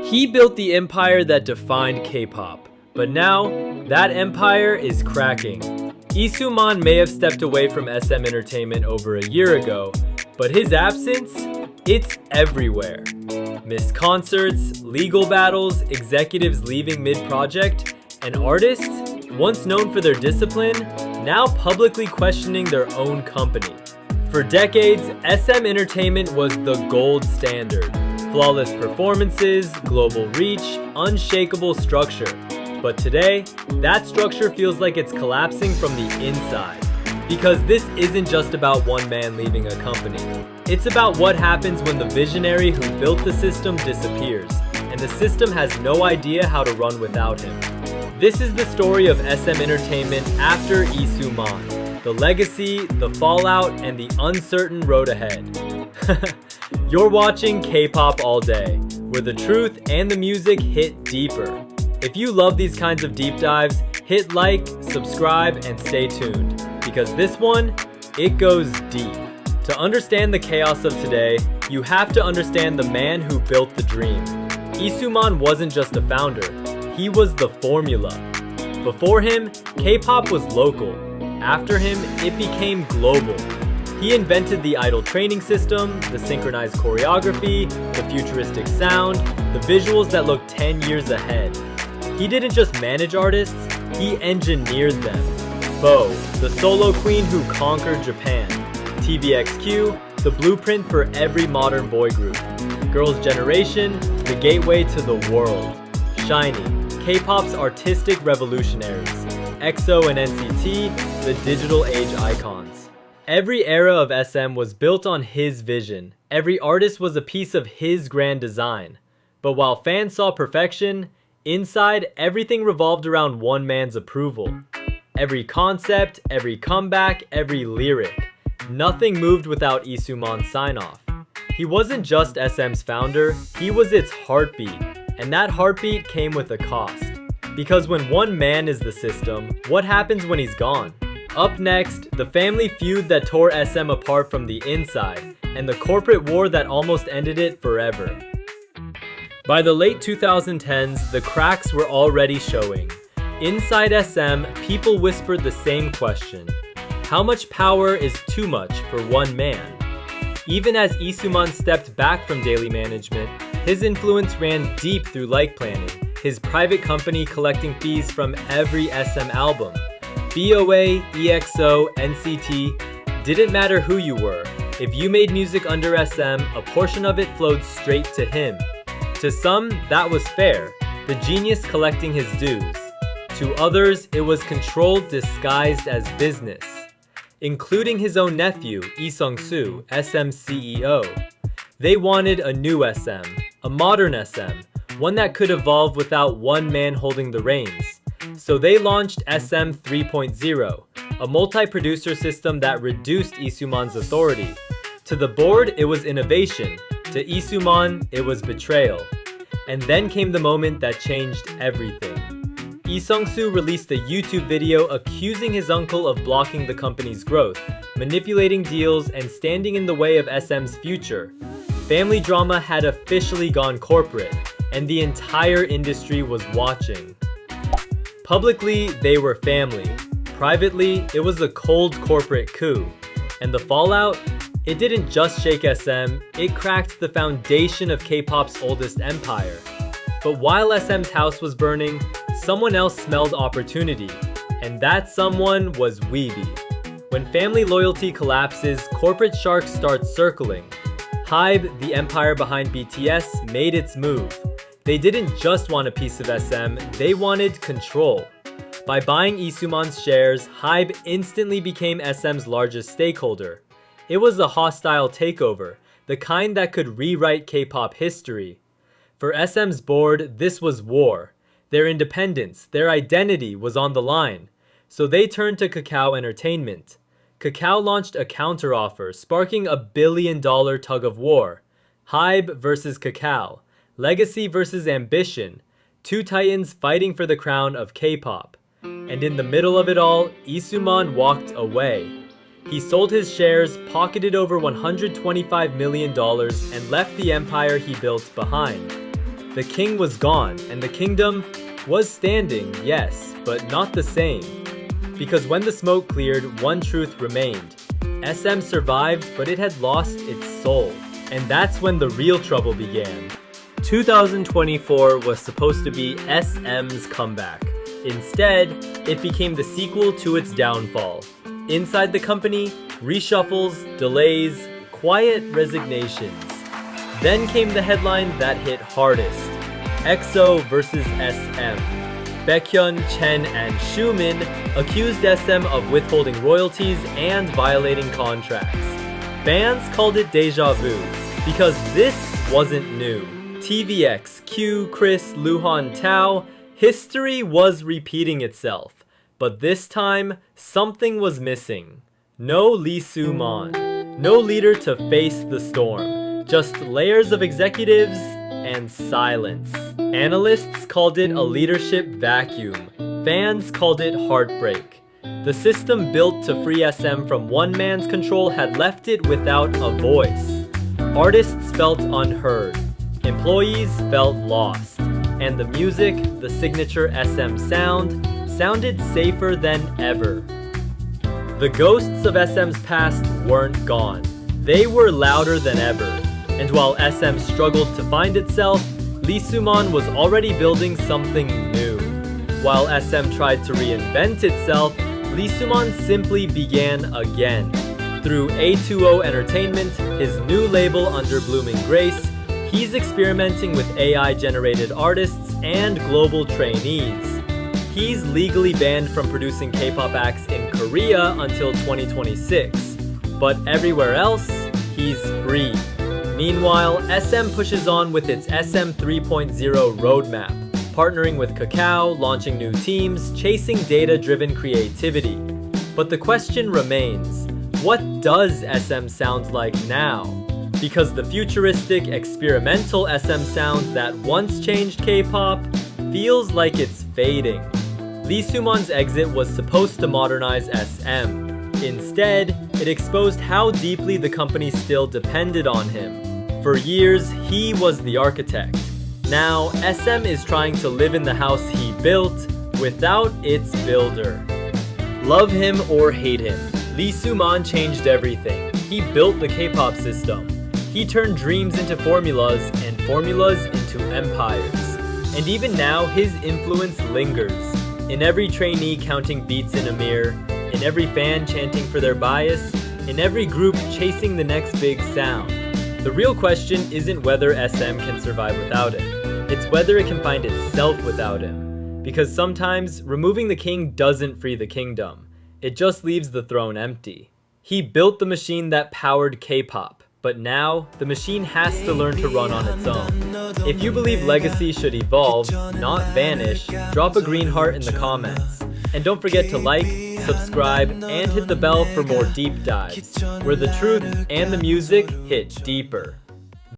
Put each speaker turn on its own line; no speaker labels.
He built the empire that defined K-pop, but now that empire is cracking. Lee Soo-man may have stepped away from SM Entertainment over a year ago, but his absence, it's everywhere. Missed concerts, legal battles, executives leaving mid-project, and artists, once known for their discipline, now publicly questioning their own company. For decades, SM Entertainment was the gold standard. Flawless performances, global reach, unshakable structure. But today, that structure feels like it's collapsing from the inside. Because this isn't just about one man leaving a company. It's about what happens when the visionary who built the system disappears, and the system has no idea how to run without him. This is the story of SM Entertainment after Lee Soo-man, the legacy, the fallout, and the uncertain road ahead. You're watching K-pop all day, where the truth and the music hit deeper. If you love these kinds of deep dives, hit like, subscribe, and stay tuned, because this one, it goes deep. To understand the chaos of today, you have to understand the man who built the dream. Lee Soo-man wasn't just a founder, he was the formula. Before him, K-pop was local. After him, it became global. He invented the idol training system, the synchronized choreography, the futuristic sound, the visuals that looked 10 years ahead. He didn't just manage artists, he engineered them. Bo, the solo queen who conquered Japan. TVXQ, the blueprint for every modern boy group. Girls' Generation, the gateway to the world. SHINee, K-pop's artistic revolutionaries. EXO and NCT, the digital age icons. Every era of SM was built on his vision. Every artist was a piece of his grand design. But while fans saw perfection, inside, everything revolved around one man's approval. Every concept, every comeback, every lyric. Nothing moved without Lee Soo-man's sign-off. He wasn't just SM's founder, he was its heartbeat. And that heartbeat came with a cost. Because when one man is the system, what happens when he's gone? Up next, the family feud that tore SM apart from the inside, and the corporate war that almost ended it forever. By the late 2010s, the cracks were already showing. Inside SM, people whispered the same question. How much power is too much for one man? Even as Lee Soo-man stepped back from daily management, his influence ran deep through like planning, his private company collecting fees from every SM album. BOA, EXO, NCT, didn't matter who you were. If you made music under SM, a portion of it flowed straight to him. To some, that was fair, the genius collecting his dues. To others, it was controlled disguised as business. Including his own nephew, Lee Sung-soo, SM's CEO. They wanted a new SM, a modern SM, one that could evolve without one man holding the reins. So they launched SM 3.0, a multi-producer system that reduced Lee Soo-man's authority. To the board, it was innovation. To Lee Soo-man, it was betrayal. And then came the moment that changed everything. Lee Sung-soo released a YouTube video accusing his uncle of blocking the company's growth, manipulating deals, and standing in the way of SM's future. Family drama had officially gone corporate, and the entire industry was watching. Publicly, they were family. Privately, it was a cold corporate coup. And the fallout? It didn't just shake SM, it cracked the foundation of K-pop's oldest empire. But while SM's house was burning, someone else smelled opportunity. And that someone was HYBE. When family loyalty collapses, corporate sharks start circling. HYBE, the empire behind BTS, made its move. They didn't just want a piece of SM, they wanted control. By buying Lee Soo-man's shares, HYBE instantly became SM's largest stakeholder. It was a hostile takeover, the kind that could rewrite K-pop history. For SM's board, this was war. Their independence, their identity was on the line. So they turned to Kakao Entertainment. Kakao launched a counteroffer, sparking a billion-dollar tug-of-war. HYBE versus Kakao. Legacy versus ambition, two titans fighting for the crown of K-pop. And in the middle of it all, Lee Soo-man walked away. He sold his shares, pocketed over $125 million, and left the empire he built behind. The king was gone, and the kingdom was standing, yes, but not the same. Because when the smoke cleared, one truth remained. SM survived, but it had lost its soul. And that's when the real trouble began. 2024 was supposed to be SM's comeback. Instead, it became the sequel to its downfall. Inside the company, reshuffles, delays, quiet resignations. Then came the headline that hit hardest. EXO versus SM. Baekhyun, Chen, and Soo-man accused SM of withholding royalties and violating contracts. Fans called it deja vu, because this wasn't new. TVX, Q, Chris, Luhan, Tao, history was repeating itself. But this time, something was missing. No Lee Soo-man. No leader to face the storm. Just layers of executives and silence. Analysts called it a leadership vacuum. Fans called it heartbreak. The system built to free SM from one man's control had left it without a voice. Artists felt unheard. Employees felt lost. And the music, the signature SM sound, sounded safer than ever. The ghosts of SM's past weren't gone. They were louder than ever. And while SM struggled to find itself, Lee Soo-man was already building something new. While SM tried to reinvent itself, Lee Soo-man simply began again. Through A2O Entertainment, his new label under Blooming Grace, he's experimenting with AI-generated artists and global trainees. He's legally banned from producing K-pop acts in Korea until 2026, but everywhere else, he's free. Meanwhile, SM pushes on with its SM 3.0 roadmap, partnering with Kakao, launching new teams, chasing data-driven creativity. But the question remains, what does SM sound like now? Because the futuristic, experimental SM sound that once changed K-pop feels like it's fading. Lee Soo-man's exit was supposed to modernize SM. Instead, it exposed how deeply the company still depended on him. For years, he was the architect. Now, SM is trying to live in the house he built without its builder. Love him or hate him, Lee Soo-man changed everything. He built the K-pop system. He turned dreams into formulas and formulas into empires. And even now, his influence lingers. In every trainee counting beats in a mirror, in every fan chanting for their bias, in every group chasing the next big sound. The real question isn't whether SM can survive without him. It's whether it can find itself without him. Because sometimes, removing the king doesn't free the kingdom. It just leaves the throne empty. He built the machine that powered K-pop. But now, the machine has to learn to run on its own. If you believe legacy should evolve, not vanish, drop a green heart in the comments. And don't forget to like, subscribe, and hit the bell for more deep dives, where the truth and the music hit deeper.